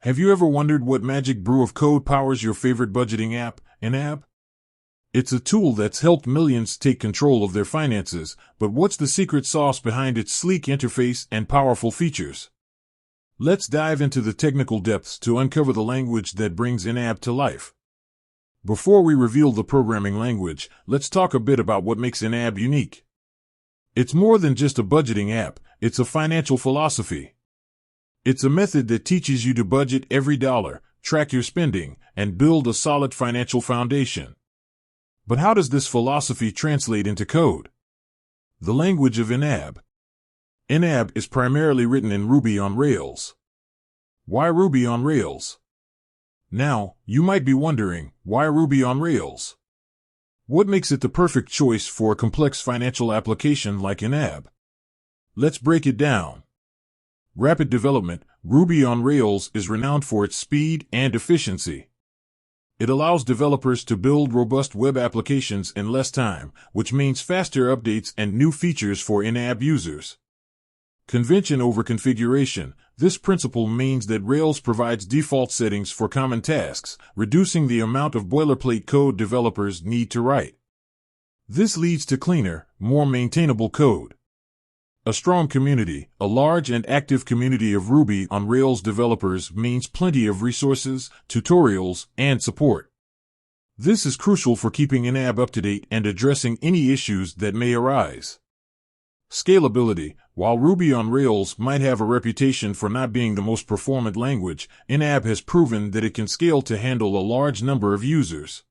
Have you ever wondered what magic brew of code powers your favorite budgeting app, YNAB? It's a tool that's helped millions take control of their finances, but what's the secret sauce behind its sleek interface and powerful features? Let's dive into the technical depths to uncover the language that brings YNAB to life. Before we reveal the programming language, let's talk a bit about what makes YNAB unique. It's more than just a budgeting app, it's a financial philosophy. It's a method that teaches you to budget every dollar, track your spending, and build a solid financial foundation. But how does this philosophy translate into code? The language of YNAB. YNAB is primarily written in Ruby on Rails. Why Ruby on Rails? Now, you might be wondering, why Ruby on Rails? What makes it the perfect choice for a complex financial application like YNAB? Let's break it down. Rapid development. Ruby on Rails is renowned for its speed and efficiency. It allows developers to build robust web applications in less time, which means faster updates and new features for YNAB users. Convention over configuration. This principle means that Rails provides default settings for common tasks, reducing the amount of boilerplate code developers need to write. This leads to cleaner, more maintainable code. A strong community. A large and active community of Ruby on Rails developers means plenty of resources, tutorials, and support. This is crucial for keeping YNAB up to date and addressing any issues that may arise. Scalability. While Ruby on Rails might have a reputation for not being the most performant language, YNAB has proven that it can scale to handle a large number of users.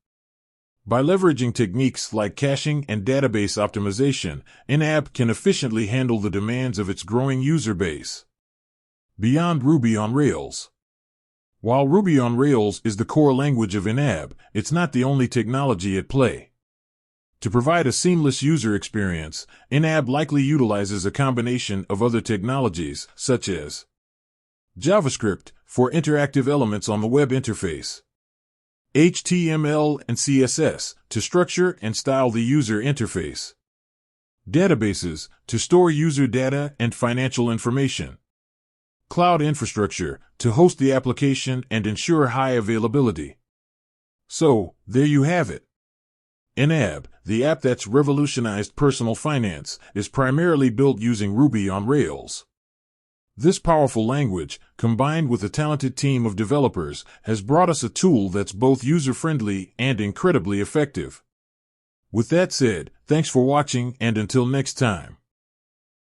By leveraging techniques like caching and database optimization, YNAB can efficiently handle the demands of its growing user base. Beyond Ruby on Rails. While Ruby on Rails is the core language of YNAB, it's not the only technology at play. To provide a seamless user experience, YNAB likely utilizes a combination of other technologies, such as JavaScript, for interactive elements on the web interface, HTML and CSS, to structure and style the user interface, databases, to store user data and financial information, cloud infrastructure, to host the application and ensure high availability. So, there you have it. YNAB, the app that's revolutionized personal finance, is primarily built using Ruby on Rails. This powerful language, combined with a talented team of developers, has brought us a tool that's both user-friendly and incredibly effective. With that said, thanks for watching, and until next time.